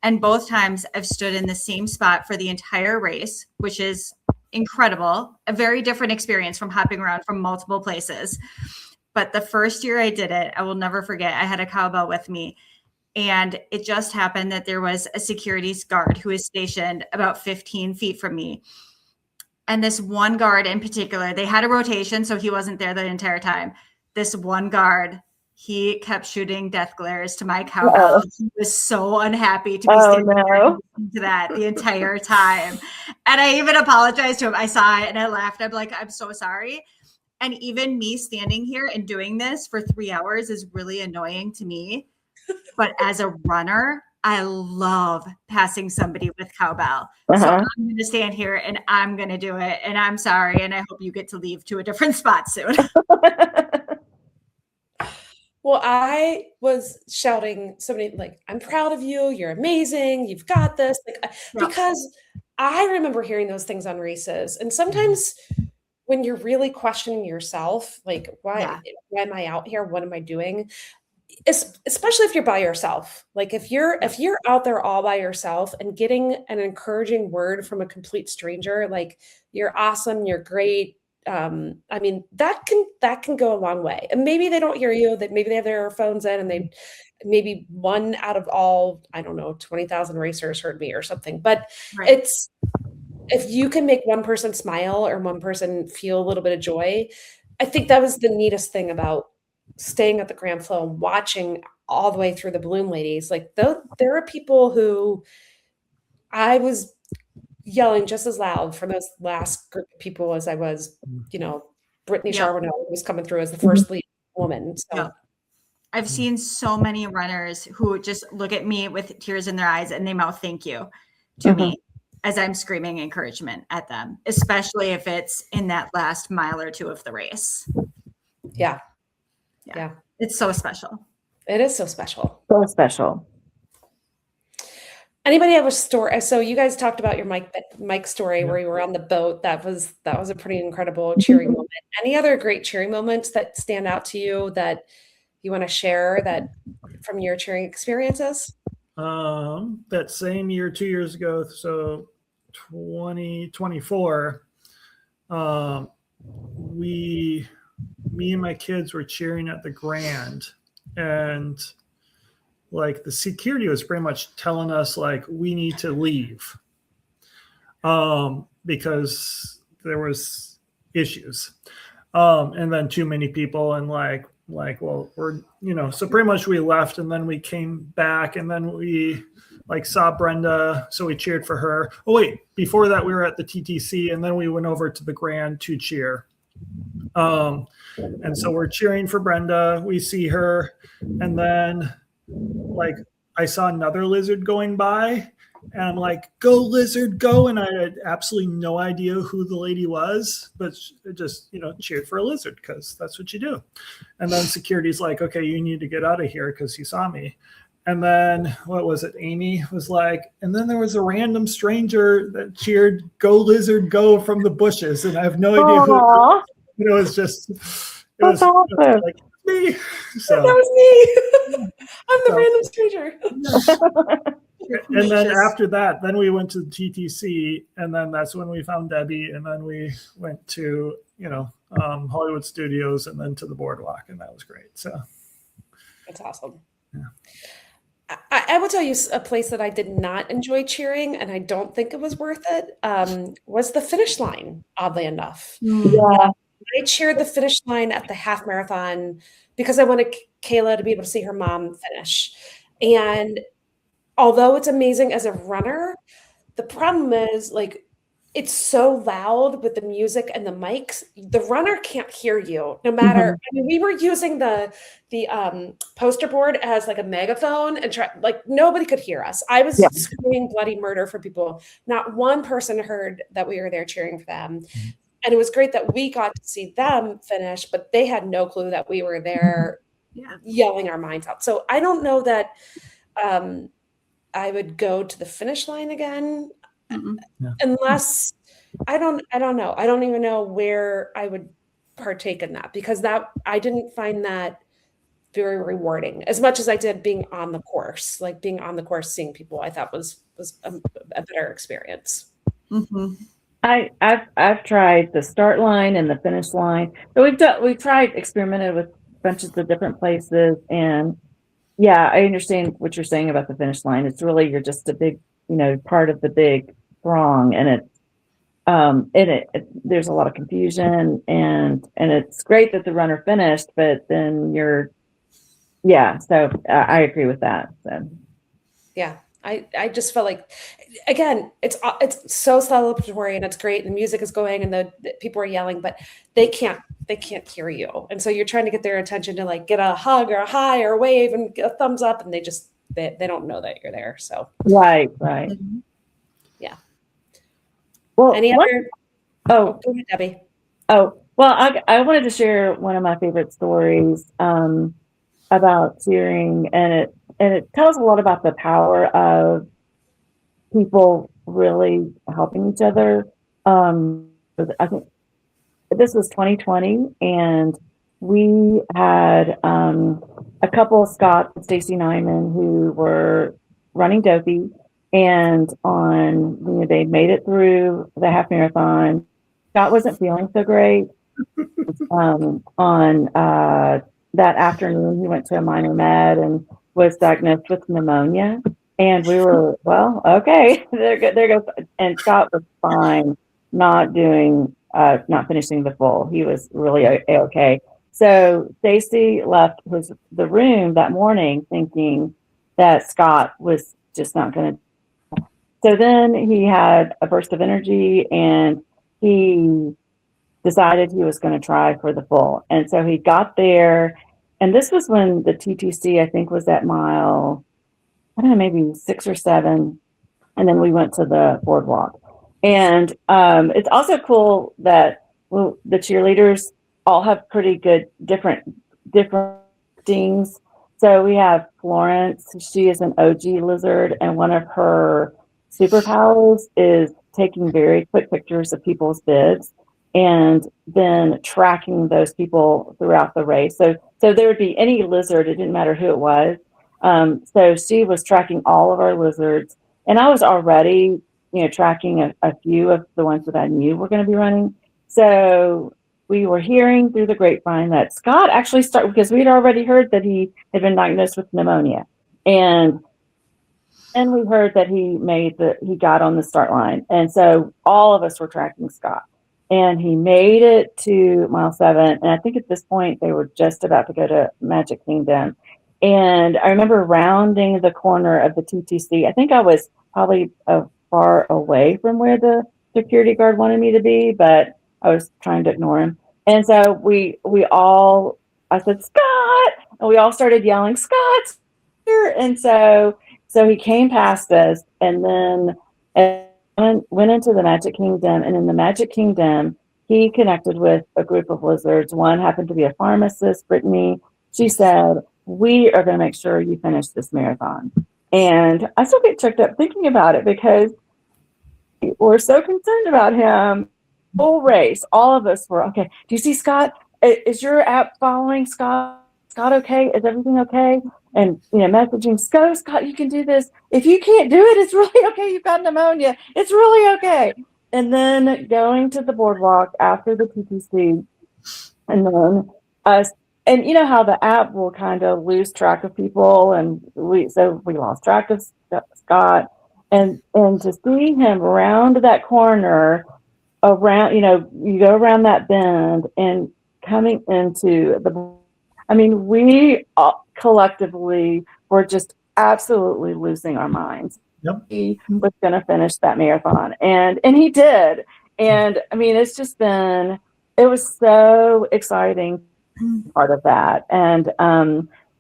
And both times I've stood in the same spot for the entire race, which is incredible. A very different experience from hopping around from multiple places. But the first year I did it, I will never forget, I had a cowbell with me. And it just happened that there was a security guard who was stationed about 15 feet from me. And this one guard in particular, they had a rotation, so he wasn't there the entire time. This one guard, he kept shooting death glares to my cowbell. He was so unhappy to be standing there to that the entire time. And I even apologized to him. I saw it and I laughed. I'm like, I'm so sorry. And even me standing here and doing this for 3 hours is really annoying to me. But as a runner, I love passing somebody with cowbell. So I'm going to stand here and I'm going to do it. And I'm sorry. And I hope you get to leave to a different spot soon. Well, I was shouting somebody like, I'm proud of you. You're amazing. You've got this. Because I remember hearing those things on races. And sometimes when you're really questioning yourself, like, why am I out here? What am I doing? Especially if you're by yourself. Like if you're out there all by yourself and getting an encouraging word from a complete stranger, like you're awesome, you're great. I mean, that can go a long way. And maybe they don't hear you, that maybe they have their phones in and they maybe one out of all, I don't know, 20,000 racers heard me or something. But it's, if you can make one person smile or one person feel a little bit of joy, I think that was the neatest thing about staying at the Grand Flow and watching all the way through the balloon ladies, like there are people who I was yelling just as loud for those last group of people as I was, Brittany Yep. Charbonneau was coming through as the first lead woman. So Yep. I've seen so many runners who just look at me with tears in their eyes and they mouth thank you to me as I'm screaming encouragement at them, especially if it's in that last mile or two of the race. yeah. It's so special. It is so special. So special. Anybody have a story? So you guys talked about your Mike story where you were on the boat. That was a pretty incredible cheering moment. Any other great cheering moments that stand out to you that you want to share that from your cheering experiences? That same year, 2 years ago, so 2024, me and my kids were cheering at the Grand, and like the security was pretty much telling us like we need to leave because there was issues, and then too many people, and like well, we're so pretty much we left, and then we came back, and then we like saw Brenda, so we cheered for her. Oh wait, before that we were at the TTC, and then we went over to the Grand to cheer. And so we're cheering for Brenda. We see her, and then like I saw another lizard going by, and I'm like, "Go lizard, go!" And I had absolutely no idea who the lady was, but just cheered for a lizard because that's what you do. And then security's like, "Okay, you need to get out of here because he saw me." And then what was it? Amy was like, and then there was a random stranger that cheered "Go lizard, go" from the bushes, and I have no idea who. Aww. It was just, That's awesome. like me. So, That was me. I'm the random stranger. and then after that, then we went to the TTC, and then that's when we found Debbie, and then we went to Hollywood Studios, and then to the boardwalk, and that was great. So That's awesome. Yeah. I will tell you a place that I did not enjoy cheering, and I don't think it was worth it, was the finish line, oddly enough. Yeah. I cheered the finish line at the half marathon because I wanted Kayla to be able to see her mom finish. And although it's amazing as a runner, the problem is like it's so loud with the music and the mics, the runner can't hear you no matter. I mean, we were using the poster board as like a megaphone and like nobody could hear us. I was screaming bloody murder for people. Not one person heard that we were there cheering for them. And it was great that we got to see them finish, but they had no clue that we were there yelling our minds out. So I don't know that I would go to the finish line again unless I don't know. I don't even know where I would partake in that because I didn't find that very rewarding as much as I did being on the course. Like being on the course, seeing people, I thought was a better experience. I've tried the start line and the finish line. So we've tried experimented with bunches of different places, and I understand what you're saying about the finish line. It's really you're just a big part of the big throng, and there's a lot of confusion, and it's great that the runner finished, but then so I agree with that. So I just felt like, again, it's so celebratory and it's great and the music is going and the people are yelling, but they can't hear you. And so you're trying to get their attention to like get a hug or a hi or a wave and get a thumbs up, and they don't know that you're there. So right. Yeah. Well, any other? Oh, go ahead, Debbie. Oh, well, I wanted to share one of my favorite stories about cheering, and it tells a lot about the power of people really helping each other. I think this was 2020, and we had a couple, Scott and Stacy Nyman, who were running Dopey, and they made it through the half marathon. Scott wasn't feeling so great. On that afternoon, he went to a minor med and was diagnosed with pneumonia. And we were, well, okay, there goes. And Scott was fine, not finishing the full. He was really okay. So Stacy left the room that morning thinking that Scott was just not going to. So then he had a burst of energy and he decided he was going to try for the full. And so he got there, and this was when the TTC, I think, was at mile, I don't know, maybe 6 or 7. And then we went to the boardwalk. And it's also cool that the cheerleaders all have pretty good different things. So we have Florence. She is an OG lizard, and one of her superpowers is taking very quick pictures of people's bibs and then tracking those people throughout the race. So there would be any lizard, it didn't matter who it was. So she was tracking all of our lizards, and I was already, tracking a few of the ones that I knew were going to be running. So we were hearing through the grapevine that Scott actually started, because we'd already heard that he had been diagnosed with pneumonia. And we heard that he got on the start line. And so all of us were tracking Scott. And he made it to mile 7. And I think at this point they were just about to go to Magic Kingdom. And I remember rounding the corner of the TTC. I think I was probably far away from where the security guard wanted me to be, but I was trying to ignore him. And so I said, Scott, and we all started yelling, Scott's here. And so he came past us and then went into the Magic Kingdom. And in the Magic Kingdom, he connected with a group of lizards. One happened to be a pharmacist, Brittany. She said, we are going to make sure you finish this marathon. And I still get choked up thinking about it because we're so concerned about him. Full race, all of us were, okay, do you see Scott? Is your app following Scott? Scott okay? Is everything okay? And, messaging, go, Scott, you can do this. If you can't do it, it's really okay. You've got pneumonia. It's really okay. And then going to the boardwalk after the TTC, and then us, and you know how the app will kind of lose track of people, and we lost track of Scott, and to see him around that corner, around, you go around that bend and coming into we collectively were just absolutely losing our minds. Yep. He was going to finish that marathon, and he did. And it was so exciting, part of that. And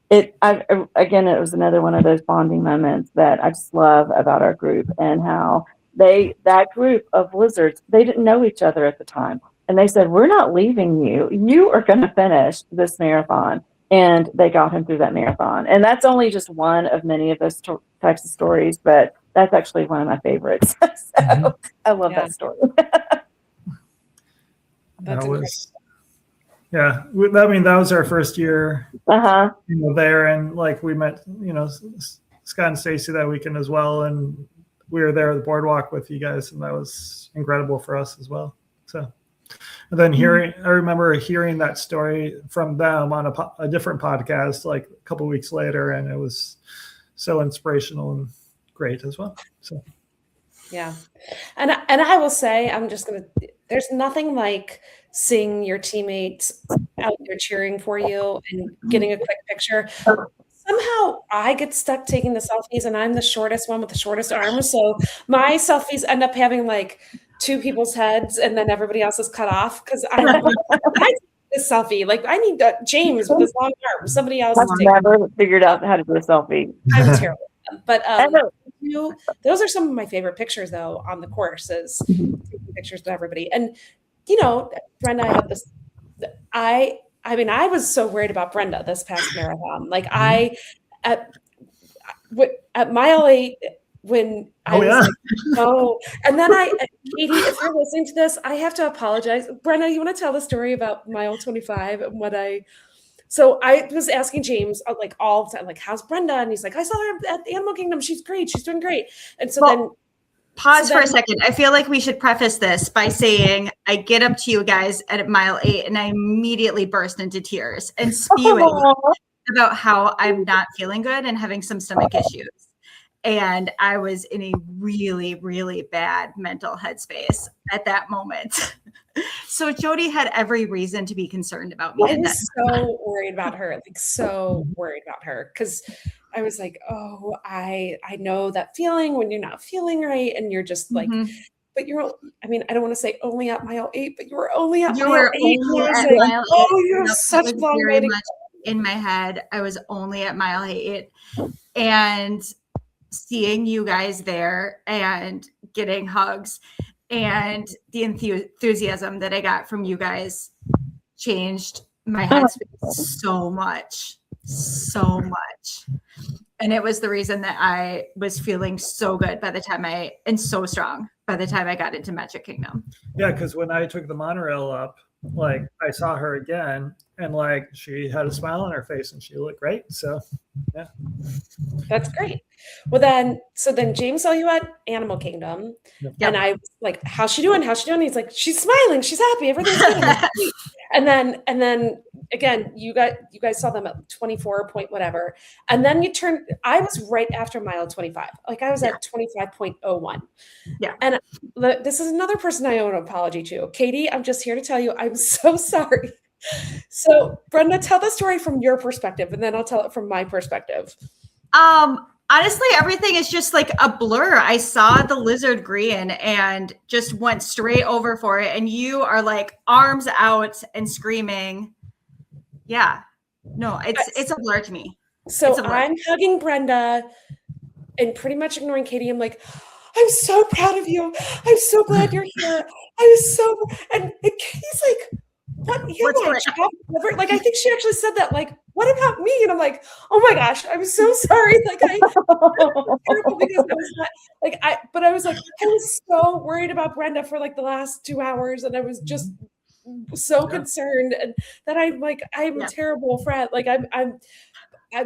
it was another one of those bonding moments that I just love about our group, and how that group of lizards, they didn't know each other at the time. And they said, we're not leaving you. You are going to finish this marathon. And they got him through that marathon. And that's only just one of many of those types of stories, but that's actually one of my favorites. So I love that story. That's that was our first year there. And we met, Scott and Stacy that weekend as well. And we were there at the boardwalk with you guys, and that was incredible for us as well. So, and then I remember hearing that story from them on a different podcast, a couple of weeks later, and it was so inspirational and great as well. So, yeah, and I will say, there's nothing like seeing your teammates out there cheering for you and getting a quick picture. Somehow I get stuck taking the selfies, and I'm the shortest one with the shortest arms. So my selfies end up having 2 people's heads, and then everybody else is cut off because I take this selfie. I need James with his long arms. Somebody else. I've never figured out how to do a selfie. I'm terrible. But those are some of my favorite pictures, though, on the course, is taking pictures with everybody. And Brenda, I have this. I was so worried about Brenda this past marathon. At mile 8, when I was no, and then Katie, if you're listening to this, I have to apologize. Brenda, you want to tell the story about mile 25 and so I was asking James all the time, how's Brenda? And he's like, I saw her at the Animal Kingdom. She's great. She's doing great. And so pause for a second. I feel like we should preface this by saying I get up to you guys at mile 8 and I immediately burst into tears and spewing about how I'm not feeling good and having some stomach issues. And I was in a really, really bad mental headspace at that moment. So Jodie had every reason to be concerned about me. I was so worried about her, like so worried about her, because I was like, oh, I know that feeling when you're not feeling right, and you're just like, but you're, I mean, I don't want to say only at mile 8, but you were only at mile 8. Only I was at like, mile 8. oh, you have such a long way to go. In my head, I was only at mile 8, and seeing you guys there and getting hugs and the enthusiasm that I got from you guys changed my headspace so much. And it was the reason that I was feeling so good and so strong by the time I got into Magic Kingdom. Yeah, because when I took the monorail up, like I saw her again, and like she had a smile on her face and she looked great. So yeah, that's great. Well, then James saw you at Animal Kingdom, and I was like, "How's she doing? How's she doing?" He's like, "She's smiling. She's happy. Everything's good." And then again, you guys saw them at 24 point whatever, and then you turned. I was right after mile 25. Like I was at 25.01. Yeah. And this is another person I owe an apology to. Katie, I'm just here to tell you I'm so sorry. So Brenda, tell the story from your perspective, and then I'll tell it from my perspective. Honestly, everything is just like a blur. I saw the lizard green and just went straight over for it. And you are like arms out and screaming. Yeah. No, it's a blur to me. So I'm hugging Brenda and pretty much ignoring Katie. I'm like, I'm so proud of you. I'm so glad you're here. And Katie's like, what? Like, I think she actually said that, like, what about me? And I'm like, oh my gosh, I'm so sorry. Like, I was terrible because I was not, like, but I was like, I was so worried about Brenda for like the last 2 hours, and I was just so concerned, and that I'm a terrible friend. Like, I'm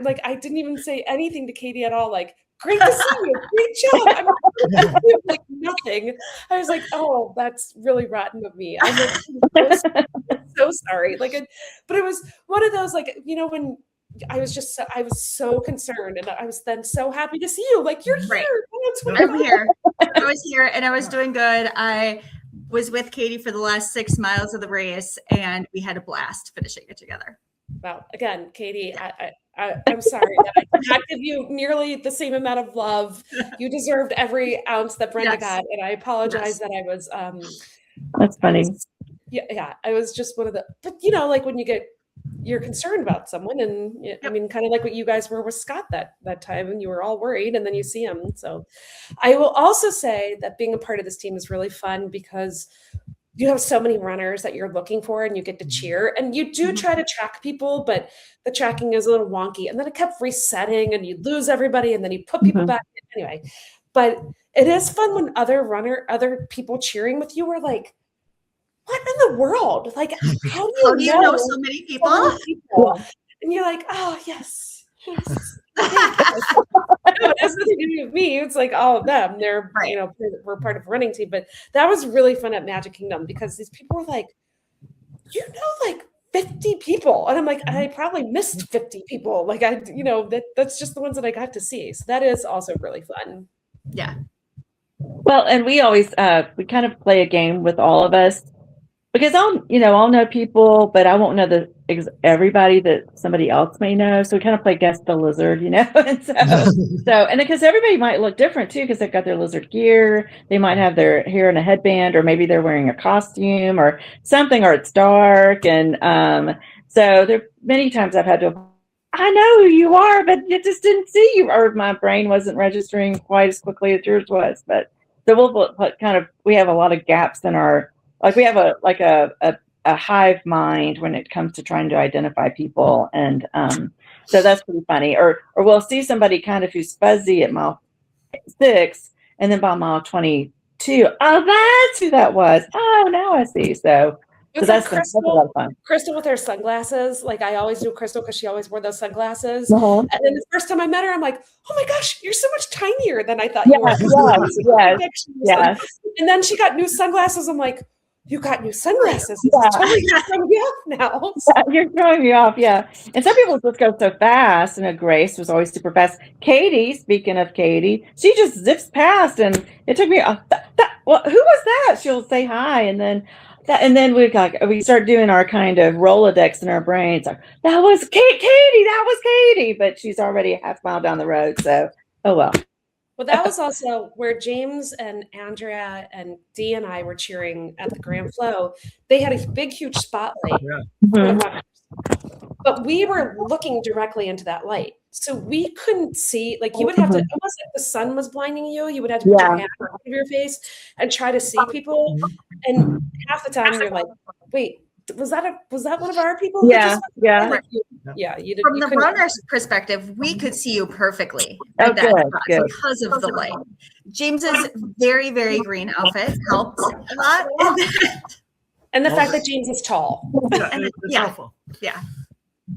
like, I didn't even say anything to Katie at all. Like, great to see you. Great job. I'm like nothing. I was like, oh, that's really rotten of me. I'm like, so sorry. Like, but it was one of those, like, you know, when I was so concerned, and I was then so happy to see you. Like, you're here. I'm here. I was here, and I was doing good. I was with Katie for the last 6 miles of the race, and we had a blast finishing it together. Wow. Again, Katie, I'm sorry that I did not give you nearly the same amount of love. You deserved every ounce that Brenda got, and I apologize that I was. That's funny. I was just one of the. But you know, like when you're concerned about someone, and I mean, kind of like what you guys were with Scott that time, and you were all worried, and then you see him. So, I will also say that being a part of this team is really fun because you have so many runners that you're looking for, and you get to cheer, and you do try to track people, but the tracking is a little wonky, and then it kept resetting, and you lose everybody, and then you put people back in. Anyway. But it is fun when other people cheering with you are like, what in the world? Like, how do you know so many people? And you're like, oh yes. No, it has nothing to do with me. It's like all of them. They're we're part of a running team. But that was really fun at Magic Kingdom because these people were like, like 50 people. And I'm like, I probably missed 50 people. Like that's just the ones that I got to see. So that is also really fun. Yeah. Well, and we always we kind of play a game with all of us because I'll know people, but I won't know everybody that somebody else may know. So we kind of play guess the lizard, and and because everybody might look different too, because they've got their lizard gear, they might have their hair in a headband, or maybe they're wearing a costume or something, or it's dark, and so there many times I've had to. I know who you are, but it just didn't see you, or my brain wasn't registering quite as quickly as yours was. But so we have a lot of gaps in our. Like we have a hive mind when it comes to trying to identify people, and so that's pretty funny. Or we'll see somebody kind of who's fuzzy at mile 6, and then by mile 22, oh, that's who that was. Oh, now I see. So that's a lot of fun. Crystal with her sunglasses. Like I always do Crystal because she always wore those sunglasses. And then the first time I met her, I'm like, oh my gosh, you're so much tinier than I thought you were. Yes. And then she got new sunglasses. I'm like, You got new sunglasses. This Yeah. is totally throwing me off now. You're throwing me off, yeah. And some people just go so fast. And Grace was always super fast. Katie, speaking of Katie, she just zips past, and it took me. Well, who was that? She'll say hi, and then we start doing our kind of Rolodex in our brains. Like, that was Katie. That was Katie, but she's already a half mile down the road. So, oh well. Well, that was also where James and Andrea and Dee and I were cheering at the Grand Flow. They had a big, huge spotlight. Yeah. Mhm. But we were looking directly into that light. So we couldn't see, like you would have to, almost like the sun was blinding you. You would have to put your hand in front of your face and try to see people. And half the time you're like, wait, was that one of our people? Yeah, yeah. Like, yeah. You From the couldn't- runner's perspective, we could see you perfectly Oh, at that good, spot good. because of the light. James's very, very green outfit helped a lot. And the fact that James is tall. Yeah, And it's yeah. helpful. Yeah.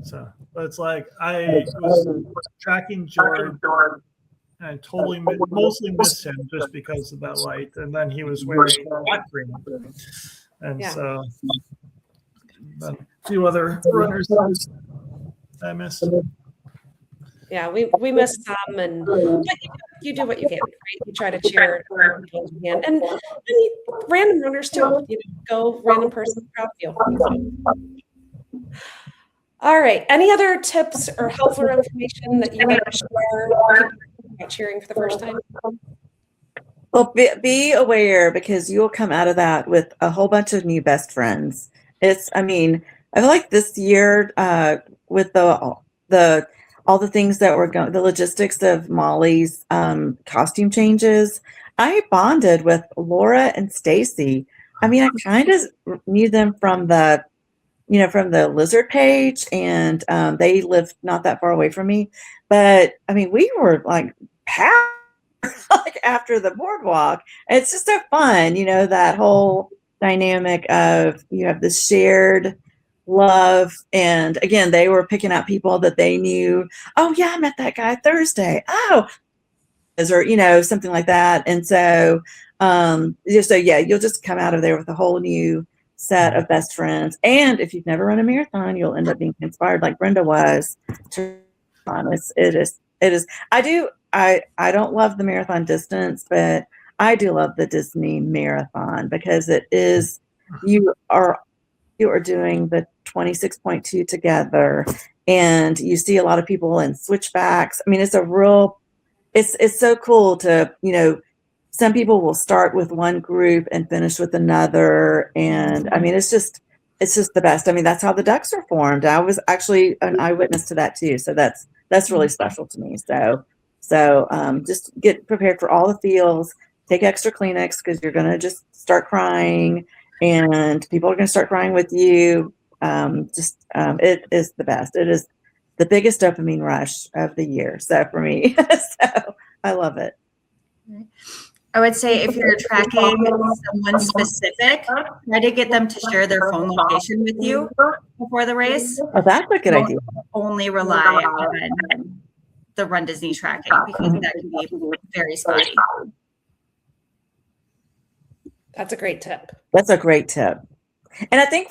So, but it's like I was tracking Jordan, and I mostly missed him just because of that light. And then he was wearing black green, and Yeah. so but a few other runners I missed. Yeah, we missed some, but you do what you can, right? You try to cheer as people as you can, and random runners too. Go random person, proud of you. All right. Any other tips or helpful information that you want to share about cheering for the first time? Well, be aware, because you'll come out of that with a whole bunch of new best friends. I feel like this year, with all the things that were going, the logistics of Molly's costume changes, I bonded with Laura and Stacy. I kind of knew them from the Lizard page, and they lived not that far away from me. But we were like pals like after the boardwalk. It's just so fun, that whole dynamic of you have this shared love. And again, they were picking out people that they knew. Oh yeah, I met that guy Thursday. Oh, or something like that. And so you'll just come out of there with a whole new set of best friends. And if you've never run a marathon, you'll end up being inspired like Brenda was to run. It is. I don't love the marathon distance, but I do love the Disney marathon, because it is, you are doing the 26.2 together, and you see a lot of people in switchbacks. It's so cool to, some people will start with one group and finish with another. And it's just the best. That's how the ducks are formed. I was actually an eyewitness to that too. So that's really special to me. So just get prepared for all the feels, take extra Kleenex, because you're going to just start crying, and people are going to start crying with you. It is the best. It is the biggest dopamine rush of the year. So for me, so I love it. I would say if you're tracking someone specific, try to get them to share their phone location with you before the race. Oh, that's a good idea. Only rely on the runDisney tracking, because that can be very spotty. That's a great tip. That's a great tip. And I think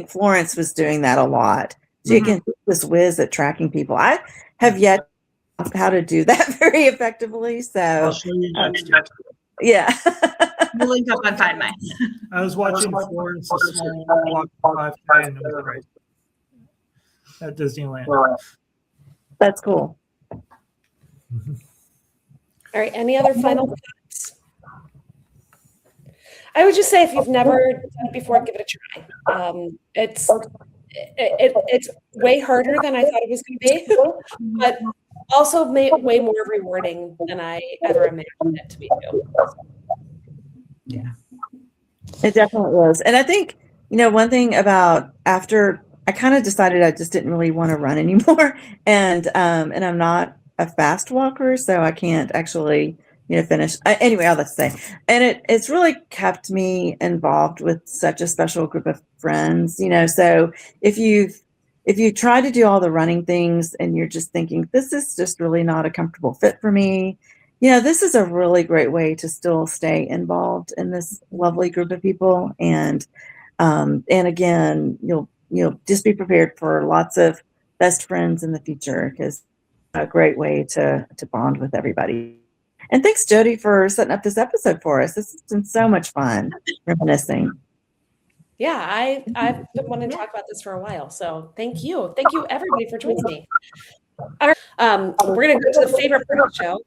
Florence was doing that a lot. She again was whiz at tracking people. I have yet how to do that very effectively. So I'll show you next year. yeah. We'll link up on Find My. I was watching Florence this morning walk 5K, and it was great at Disneyland. That's cool. All right. Any other final thoughts? I would just say, if you've never done it before, give it a try. It's way harder than I thought it was going to be, but also way more rewarding than I ever imagined it to be. Yeah, It definitely is. And I think, one thing about after I kind of decided I just didn't really want to run anymore. And I'm not a fast walker, so I can't actually, finish. Anyway, all that to say. And it's really kept me involved with such a special group of friends, so if you try to do all the running things and you're just thinking, this is just really not a comfortable fit for me, This is a really great way to still stay involved in this lovely group of people. And again, you'll just be prepared for lots of best friends in the future, because a great way to bond with everybody. And thanks, Jodie, for setting up this episode for us. This has been so much fun reminiscing. Yeah, I've been wanting to talk about this for a while. So thank you everybody for joining me. All right, we're gonna go to the favorite part of the show.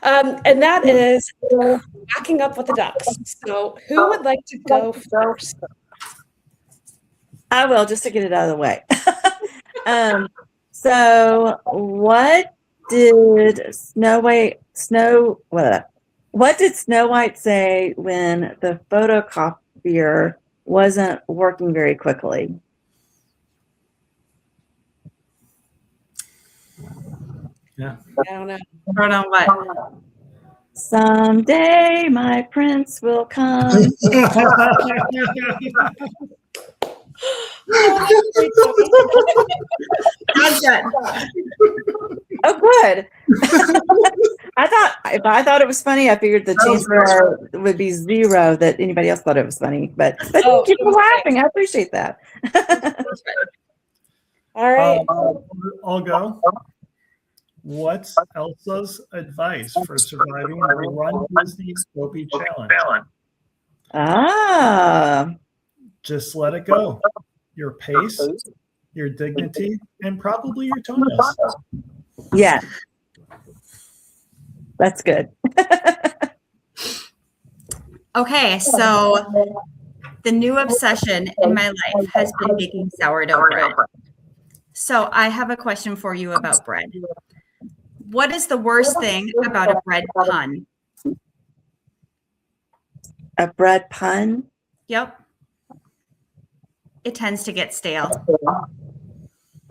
And that is backing up with the ducks. So who would like to go first? I will, just to get it out of the way. So what did Snow White say when the photocopier wasn't working very quickly? Yeah. I don't know. I don't know what. Someday my prince will come. Oh, good. I thought it was funny. I figured the chance would be zero that anybody else thought it was funny. But thank you for laughing. I appreciate that. All right. I'll go. What's Elsa's advice for surviving the Run Disney Scopy challenge? Just let it go. Your pace, your dignity, and probably your toenails. Yeah. That's good. Okay, so the new obsession in my life has been baking sourdough bread. So I have a question for you about bread. What is the worst thing about a bread pun? A bread pun? Yep. It tends to get stale.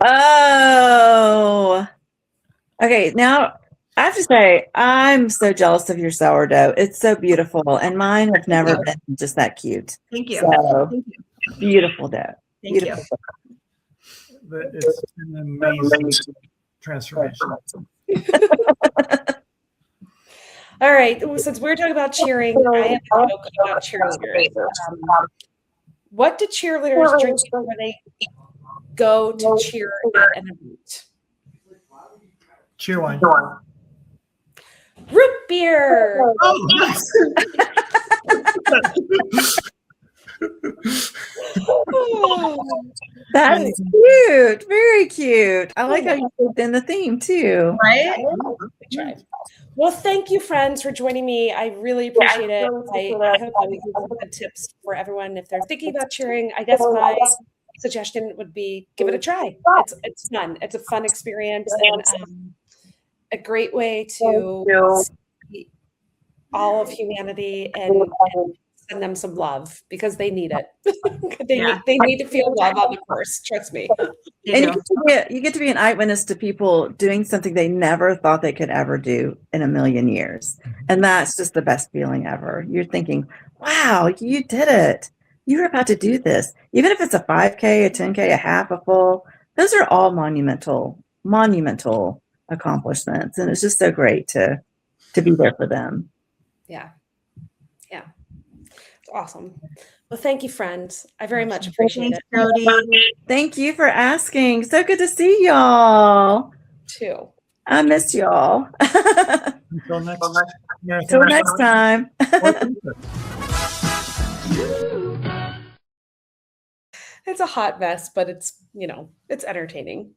Oh. Okay, now I have to say, I'm so jealous of your sourdough. It's so beautiful, and mine have never been just that cute. Thank you. So, Thank you. beautiful dough. Thank Beautiful. you. It's an amazing transformation. All right. Since we're talking about cheering, I have a joke about cheerleaders. What do cheerleaders drink before they go to cheer at an event? Cheer wine. Root beer. Oh, nice. That's cute. Very cute. I like how you put in the theme too. Right? Well, thank you, friends, for joining me. I really appreciate it. I hope that we can give good tips for everyone if they're thinking about cheering. I guess my suggestion would be give it a try. It's fun. It's a fun experience and a great way to see all of humanity and send them some love because they need it. They need to feel love on the course. Trust me. And you get to be an eyewitness to people doing something they never thought they could ever do in a million years. And that's just the best feeling ever. You're thinking, wow, you did it. You were about to do this. Even if it's a 5K, a 10K, a half, a full, those are all monumental accomplishments. And it's just so great to be there for them. Yeah. Awesome. Well, thank you, friends. I very much appreciate it. Jodie. Thank you for asking. So good to see y'all. Too. I miss y'all. Until next time. It's a hot mess, but it's entertaining.